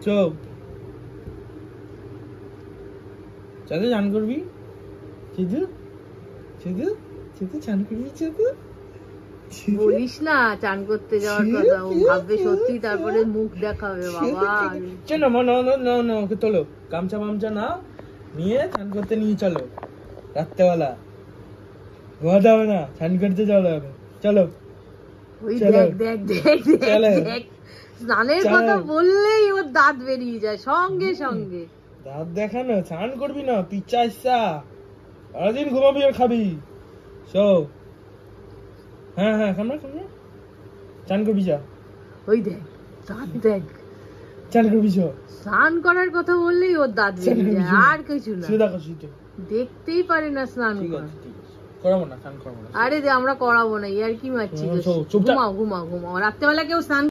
চল চাঁদে চান করবি চিদু চিদু চিদু চান করবি চিদু বলিস না চান করতে যাওয়ার কথা, ও ভাববে সত্যি, তারপরে মুখ দেখাবে বাবা। চলো না ওকে তোলো, গামছা মামছা না নিয়ে চান করতে নিয়ে চলো, রাত্রেবেলা ঘুমাতে হবে না, চান করতে চলো হবে। চলো ওই দেখ দেখ দেখ দেখ, স্নানের কথা বললেই ওর দাঁত বেরিয়ে যায় সঙ্গে সঙ্গে। দাঁত দেখানো, চান করবি না, পিচ্চা ইচ্ছা সারাদিন ঘুমাবি আর খাবি। সব হ্যাঁ খামা চান করবি যা। ওই দেখ দাঁত দেখ, চান করবি চ। স্নান করার কথা বললেই ওর দাঁত বেরিয়ে যায়, আর কিছু না। দেখতেই পারে না স্নান করা। করাবো না, স্নান করবো না। আরে আমরা করাবো না, ইয়ার কি মারছি। ঘুমাও রাত্রেবেলা কেউ স্নান